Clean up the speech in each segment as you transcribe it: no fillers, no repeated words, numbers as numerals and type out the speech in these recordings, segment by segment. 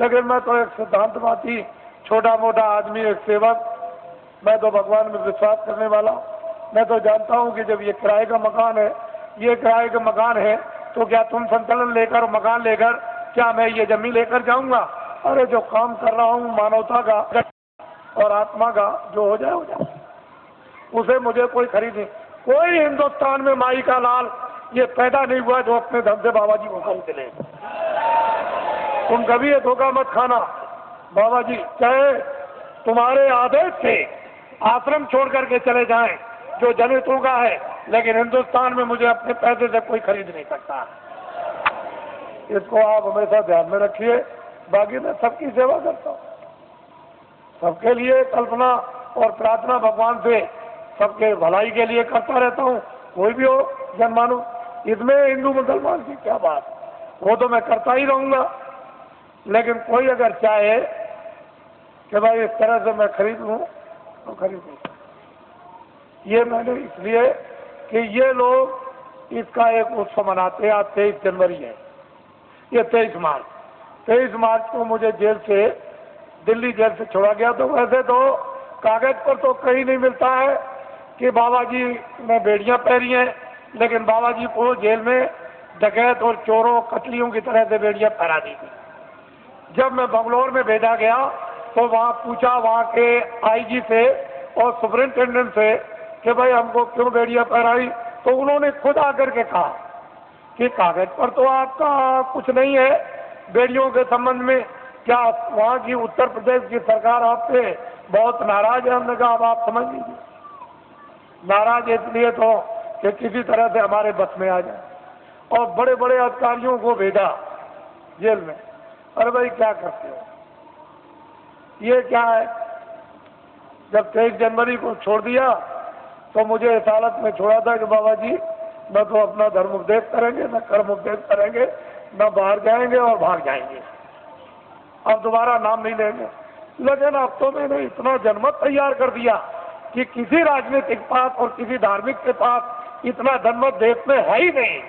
लेकिन मैं तो एक सिद्धांतवादी, छोटा मोटा आदमी, एक सेवक। मैं तो भगवान में विश्वास करने वाला। मैं तो जानता हूँ कि जब ये किराए का मकान है, ये किराए का मकान है, तो क्या तुम संतुलन लेकर, मकान लेकर, क्या मैं ये जमीन लेकर जाऊंगा? अरे जो काम कर रहा हूँ मानवता का और आत्मा का, जो हो जाए हो जाए, उसे मुझे कोई खरीद नहीं। कोई हिंदुस्तान में माई का लाल ये पैदा नहीं हुआ जो अपने धन से बाबा जी को खरीद ले। तुम कभी ये धोखा मत खाना। बाबा जी चाहे तुम्हारे आदेश से आश्रम छोड़ करके चले जाएं, जो दलितों का है, लेकिन हिंदुस्तान में मुझे अपने पैसे से कोई खरीद नहीं सकता। इसको आप हमेशा ध्यान में रखिए। बाकी मैं सबकी सेवा करता हूँ, सबके लिए कल्पना और प्रार्थना भगवान से सबके भलाई के लिए करता रहता हूँ। कोई भी हो जनमानव, इसमें हिंदू मुसलमान की क्या बात, वो तो मैं करता ही रहूंगा। लेकिन कोई अगर चाहे कि भाई इस तरह से मैं खरीद लूँ तो खरीद लूँ। ये मैंने इसलिए कि ये लोग इसका एक उत्सव मनाते हैं। आज 23 जनवरी है, ये 23 मार्च को मुझे जेल से, दिल्ली जेल से छोड़ा गया। तो वैसे तो कागज पर तो कहीं नहीं मिलता है कि बाबा जी ने बेड़ियां पहनी हैं, लेकिन बाबा जी को जेल में डकैत और चोरों कतलियों की तरह से बेड़ियां पहना दी थी। जब मैं बंगलौर में भेजा गया तो वहाँ पूछा वहाँ के आईजी से और सुपरिंटेंडेंट से कि भाई हमको क्यों बेड़ियां पहनाई, तो उन्होंने खुद आकर के कहा कि कागज पर तो आपका कुछ नहीं है बेड़ियों के संबंध में, क्या वहाँ की उत्तर प्रदेश की सरकार आपसे बहुत नाराज है? हमने कहा अब आप समझ लीजिए, नाराज इसलिए तो कि किसी तरह से हमारे बस में आ जाए। और बड़े बड़े अधिकारियों को भेजा जेल में। अरे भाई क्या करते हो, ये क्या है? जब 23 जनवरी को छोड़ दिया तो मुझे इस हालत में छोड़ा था कि बाबा जी न तो अपना धर्म उपदेश करेंगे, न कर्म उपदेश करेंगे, न बाहर जाएंगे और भाग जाएंगे, अब दोबारा नाम नहीं लेंगे। लेकिन अब तो मैंने इतना जनमत तैयार कर दिया कि किसी राजनीतिक पास और किसी धार्मिक के पास इतना जनमत देश में है ही नहीं,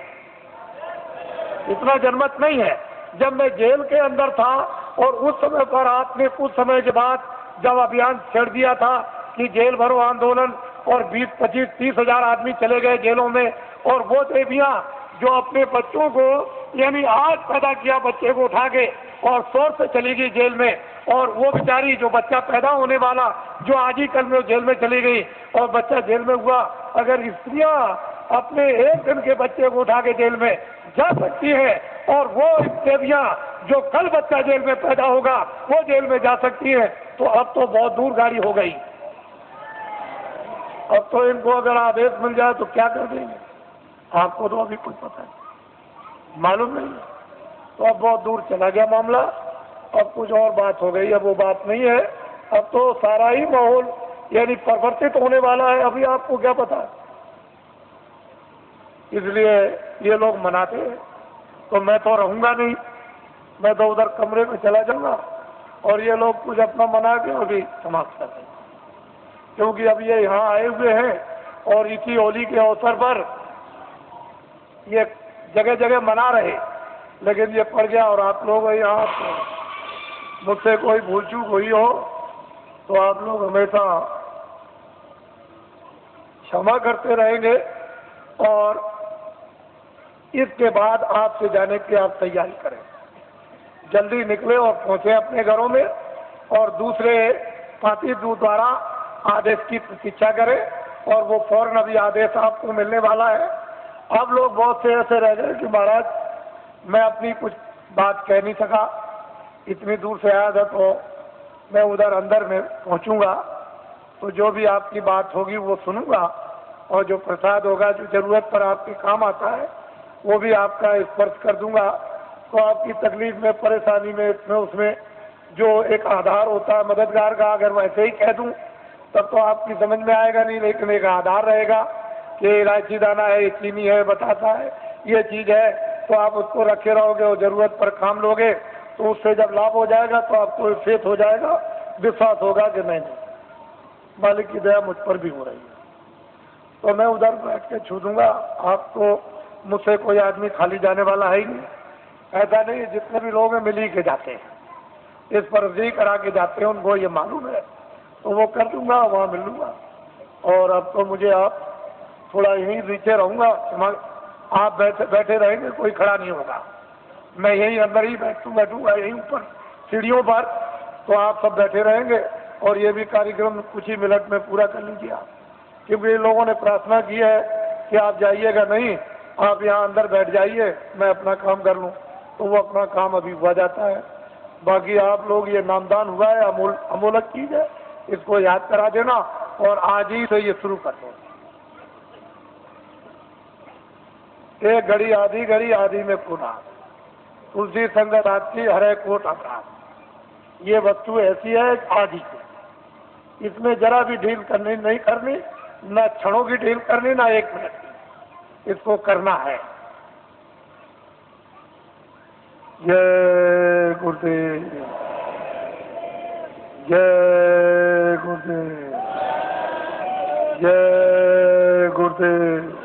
इतना जनमत नहीं है। जब मैं जेल के अंदर था और उस समय पर आपने कुछ समय के बाद जब अभियान छेड़ दिया था कि जेल भरो आंदोलन, और 20, 25, 30 हजार आदमी चले गए जेलों में, और वो देवियां जो अपने बच्चों को, यानी आज पैदा किया बच्चे को उठा के और शोर से चली गई जेल में, और वो बेचारी जो बच्चा पैदा होने वाला जो आज ही कल में जेल में चली गई और बच्चा जेल में हुआ। अगर स्त्रियां अपने एक दिन के बच्चे को उठा के जेल में जा सकती है और वो देवियां जो कल बच्चा जेल में पैदा होगा वो जेल में जा सकती है, तो अब तो बहुत दूर गाड़ी हो गई। अब तो इनको अगर आदेश मिल जाए तो क्या कर देंगे, आपको तो अभी कुछ पता है, मालूम नहीं। तो अब बहुत दूर चला गया मामला, अब कुछ और बात हो गई। अब वो बात नहीं है, अब तो सारा ही माहौल यानी परिवर्तित होने वाला है, अभी आपको क्या पता है। इसलिए ये लोग मनाते हैं, तो मैं तो रहूंगा नहीं, मैं तो उधर कमरे में चला जाऊंगा और ये लोग कुछ अपना मना के अभी समाप्त कर देंगे। क्योंकि अब ये यहाँ आए हुए हैं और इसी होली के अवसर पर ये जगह जगह मना रहे, लेकिन ये पड़ गया। और आप लोग यहाँ मुझसे कोई भूल चूक हुई हो तो आप लोग हमेशा क्षमा करते रहेंगे, और इसके बाद आपसे जाने की आप तैयारी करें, जल्दी निकले और पहुंचे अपने घरों में, और दूसरे पार्टी द्वारा आदेश की प्रतीक्षा करें, और वो फौरन अभी आदेश आपको मिलने वाला है। अब लोग बहुत से ऐसे रह गए कि महाराज मैं अपनी कुछ बात कह नहीं सका, इतनी दूर से आया था, तो मैं उधर अंदर में पहुंचूंगा तो जो भी आपकी बात होगी वो सुनूंगा, और जो प्रसाद होगा जो जरूरत पर आपके काम आता है वो भी आपका स्पर्श कर दूंगा। तो आपकी तकलीफ में, परेशानी में, इसमें उसमें जो एक आधार होता है मददगार का, अगर मैं ऐसे ही कह दूं तब तो आपकी समझ में आएगा नहीं, लेकिन एक आधार रहेगा कि इलायची दाना है, चीनी है, बताता है, ये चीज है, तो आप उसको रखे रहोगे और जरूरत पर काम लोगे, तो उससे जब लाभ हो जाएगा तो आपको फेथ हो जाएगा, विश्वास होगा कि नहीं मालिक की दया मुझ पर भी हो रही है। तो मैं उधर बैठ के छू दूंगा, आपको मुझसे कोई आदमी खाली जाने वाला है ही नहीं। ऐसा नहीं, जितने भी लोग हैं मिल ही के जाते हैं, इस पर अर्जी करा के जाते हैं, उनको ये मालूम है, तो वो कर दूंगा, वहाँ मिल लूँगा। और अब तो मुझे आप थोड़ा यहीं नीचे रहूँगा, आप बैठे रहेंगे, कोई खड़ा नहीं होगा, मैं यहीं अंदर ही बैठूंगा यहीं ऊपर सीढ़ियों पर, तो आप सब बैठे रहेंगे और ये भी कार्यक्रम कुछ ही मिनट में पूरा कर लीजिए आप, क्योंकि लोगों ने प्रार्थना की है कि आप जाइएगा नहीं, आप यहाँ अंदर बैठ जाइए, मैं अपना काम कर लूँ, तो वो अपना काम अभी हुआ जाता है। बाकी आप लोग ये नामदान हुआ है, अमोलक चीज है, इसको याद करा देना और आज ही से ये शुरू कर दो। एक घड़ी आधी में पुनः तुलसी संगत आपकी हरे कोट अपराध। ये वस्तु ऐसी है आदि की, इसमें जरा भी ढील करनी नहीं करनी, न क्षणों की ढील करनी, ना एक मिनट की, इसको करना है। जय गुरुदेव, जय गुरुदेव, जय गुरुदेव।